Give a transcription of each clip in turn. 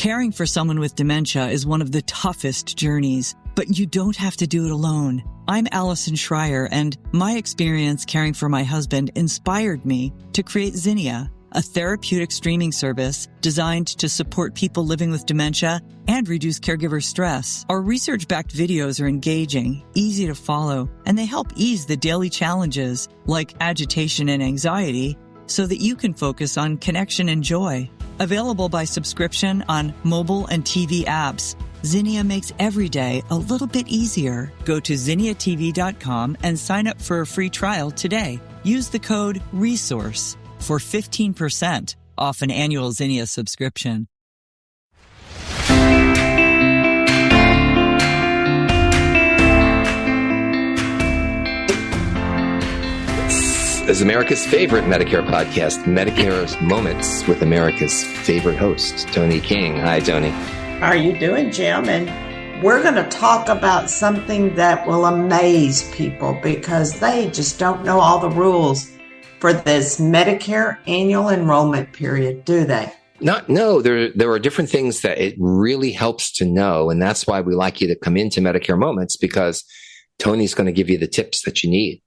Caring for someone with dementia is one of the toughest journeys, but you don't have to do it alone. I'm Allison Schreier, and my experience caring for my husband inspired me to create Zinnia, a therapeutic streaming service designed to support people living with dementia and reduce caregiver stress. Our research-backed videos are engaging, easy to follow, and they help ease the daily challenges like agitation and anxiety so that you can focus on connection and joy. Available by subscription on mobile and TV apps, Zinnia makes every day a little bit easier. Go to zinniatv.com and sign up for a free trial today. Use the code RESOURCE for 15% off an annual Zinnia subscription. This is America's favorite Medicare podcast, Medicare Moments, with America's favorite host, Toni King. Hi, Toni. How are you doing, Jim? And we're going to talk about something that will amaze people because they just don't know all the rules for this Medicare annual enrollment period, do they? No, there are different things that it really helps to know, and that's why we like you to come into Medicare Moments, because Toni's going to give you the tips that you need.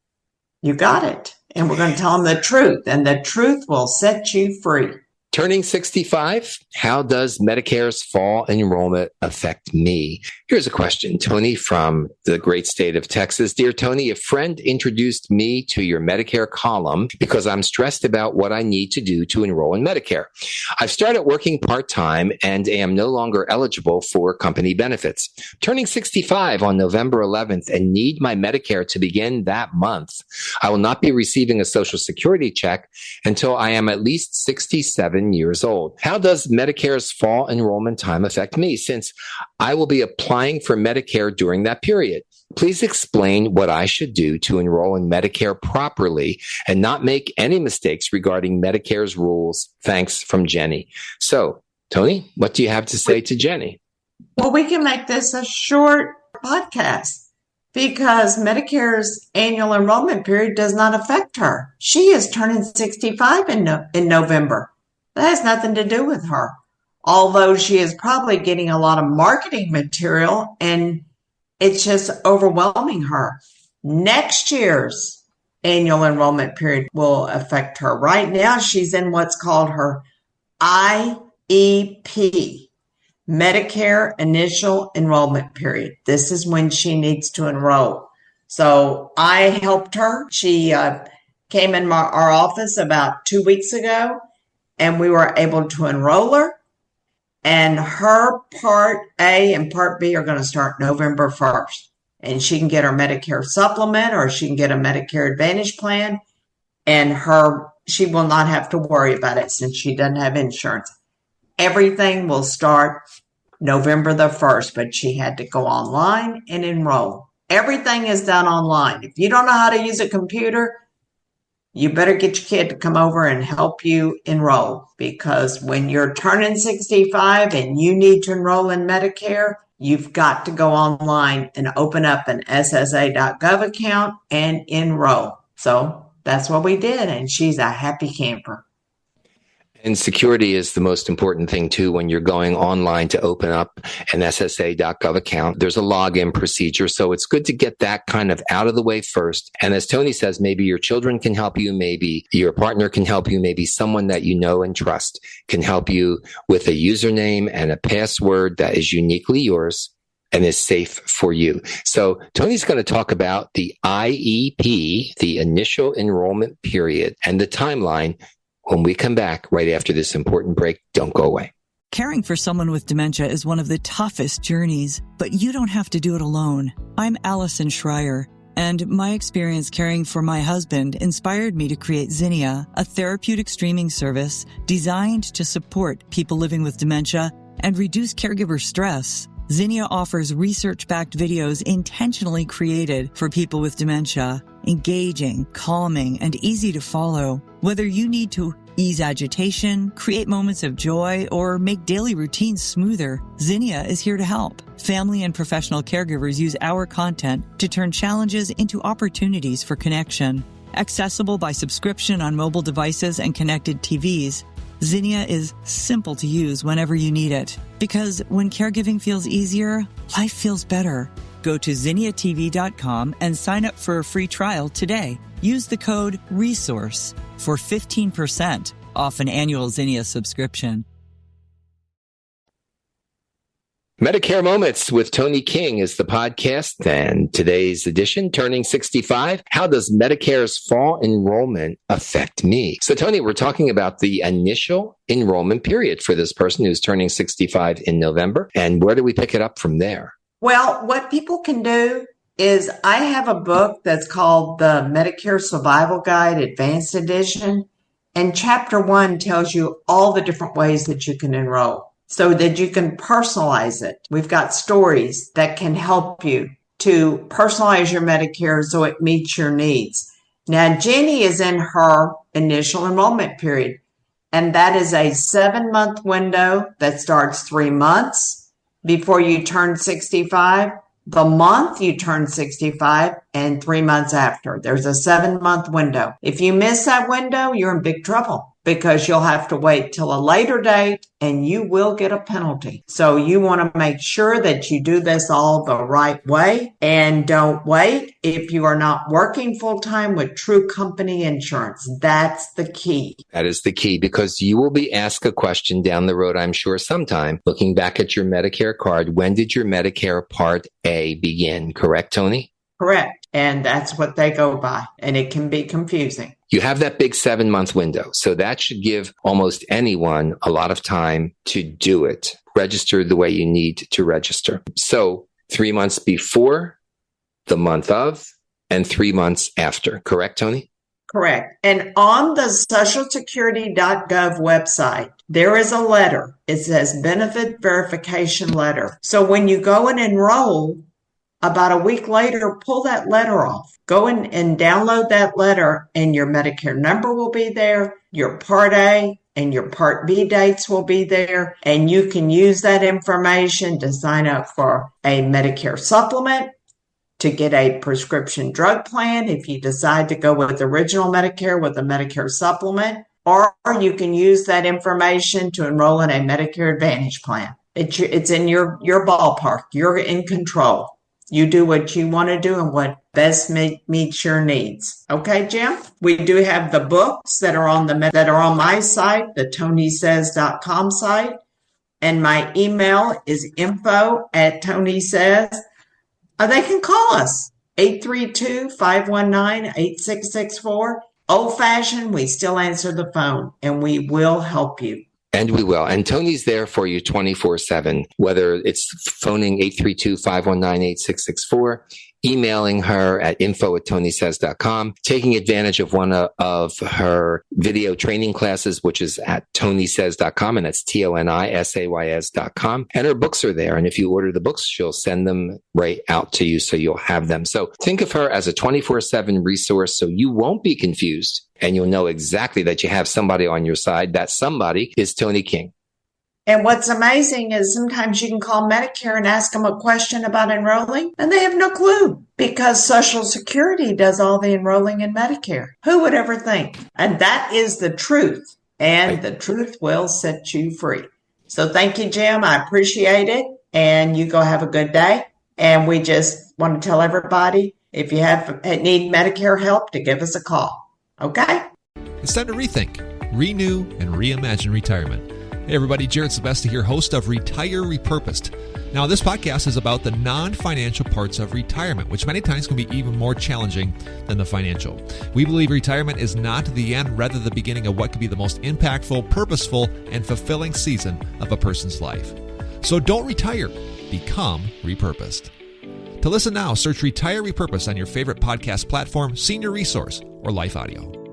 You got it. And we're going to tell them the truth, and the truth will set you free. Turning 65, how does Medicare's fall enrollment affect me? Here's a question, Toni, from the great state of Texas. Dear Toni, a friend introduced me to your Medicare column because I'm stressed about what I need to do to enroll in Medicare. I've started working part-time and am no longer eligible for company benefits. Turning 65 on November 11th and need my Medicare to begin that month. I will not be receiving a Social Security check until I am at least 67 years old. How does Medicare's fall enrollment time affect me, since I will be applying for Medicare during that period? Please explain what I should do to enroll in Medicare properly and not make any mistakes regarding Medicare's rules. Thanks, from Jenny. So, Toni, what do you have to say to Jenny? Well, we can make this a short podcast because Medicare's annual enrollment period does not affect her. She is turning 65 in November. That has nothing to do with her, although she is probably getting a lot of marketing material and it's just overwhelming her. Next year's annual enrollment period will affect her. Right now, she's in what's called her IEP, Medicare Initial Enrollment Period. This is when she needs to enroll. So I helped her. She came in our office about 2 weeks ago, and we were able to enroll her. And her Part A and Part B are going to start November 1st. And she can get her Medicare supplement or she can get a Medicare Advantage plan. And she will not have to worry about it since she doesn't have insurance. Everything will start November the 1st, but she had to go online and enroll. Everything is done online. If you don't know how to use a computer, you better get your kid to come over and help you enroll, because when you're turning 65 and you need to enroll in Medicare, you've got to go online and open up an ssa.gov account and enroll. So that's what we did, and she's a happy camper. And security is the most important thing, too, when you're going online to open up an SSA.gov account. There's a login procedure, so it's good to get that kind of out of the way first. And as Toni says, maybe your children can help you, maybe your partner can help you, maybe someone that you know and trust can help you with a username and a password that is uniquely yours and is safe for you. So Toni's going to talk about the IEP, the initial enrollment period, and the timeline when we come back right after this important break. Don't go away. Caring for someone with dementia is one of the toughest journeys, but you don't have to do it alone. I'm Allison Schreier, and my experience caring for my husband inspired me to create Zinnia, a therapeutic streaming service designed to support people living with dementia and reduce caregiver stress. Zinnia offers research-backed videos intentionally created for people with dementia, engaging, calming, and easy to follow. Whether you need to ease agitation, create moments of joy, or make daily routines smoother, Zinnia is here to help. Family and professional caregivers use our content to turn challenges into opportunities for connection. Accessible by subscription on mobile devices and connected TVs, Zinnia is simple to use whenever you need it. Because when caregiving feels easier, life feels better. Go to zinniatv.com and sign up for a free trial today. Use the code RESOURCE for 15% off an annual Zinnia subscription. Medicare Moments with Toni King is the podcast, and today's edition, Turning 65, How Does Medicare's Fall Enrollment Affect Me? So, Toni, we're talking about the initial enrollment period for this person who's turning 65 in November, and where do we pick it up from there? Well, what people can do is I have a book that's called the Medicare Survival Guide Advanced Edition, and Chapter 1 tells you all the different ways that you can enroll, so that you can personalize it. We've got stories that can help you to personalize your Medicare so it meets your needs. Now, Jenny is in her initial enrollment period, and that is a 7-month window that starts 3 months before you turn 65, the month you turn 65, and 3 months after. There's a 7-month window. If you miss that window, you're in big trouble, because you'll have to wait till a later date and you will get a penalty. So you want to make sure that you do this all the right way, and don't wait if you are not working full-time with true company insurance. That's the key. That is the key, because you will be asked a question down the road, I'm sure, sometime, looking back at your Medicare card. When did your Medicare Part A begin? Correct, Toni? Correct. And that's what they go by. And it can be confusing. You have that big 7-month window. So that should give almost anyone a lot of time to do it. Register the way you need to register. So 3 months before, the month of, and 3 months after. Correct, Toni? Correct. And on the socialsecurity.gov website, there is a letter. It says benefit verification letter. So when you go and enroll, about a week later, pull that letter off. Go in and download that letter, and your Medicare number will be there. Your Part A and your Part B dates will be there. And you can use that information to sign up for a Medicare supplement, to get a prescription drug plan if you decide to go with original Medicare with a Medicare supplement. Or you can use that information to enroll in a Medicare Advantage plan. It's in your ballpark. You're in control. You do what you want to do and what best meets your needs. Okay, Jim? We do have the books that are on my site, the tonisays.com site. And my email is info@tonisays. They can call us, 832-519-8664. Old-fashioned, we still answer the phone, and we will help you. And we will. And Toni's there for you 24/7, whether it's phoning 832-519-8664, emailing her at info@tonisays.com, taking advantage of one of her video training classes, which is at tonisays.com, and that's TONISAYS.com. And her books are there. And if you order the books, she'll send them right out to you, so you'll have them. So think of her as a 24/7 resource, so you won't be confused, and you'll know exactly that you have somebody on your side. That somebody is Toni King. And what's amazing is sometimes you can call Medicare and ask them a question about enrolling, and they have no clue, because Social Security does all the enrolling in Medicare. Who would ever think? And that is the truth, and the truth will set you free. So thank you, Jim. I appreciate it, and you go have a good day. And we just want to tell everybody, if you need Medicare help, to give us a call. Okay? It's time to rethink, renew, and reimagine retirement. Hey everybody, Jared Sebesta here, host of Retire Repurposed. Now, this podcast is about the non-financial parts of retirement, which many times can be even more challenging than the financial. We believe retirement is not the end, rather the beginning of what could be the most impactful, purposeful, and fulfilling season of a person's life. So don't retire, become repurposed. To listen now, search Retire Repurposed on your favorite podcast platform, Senior Resource, or Life Audio.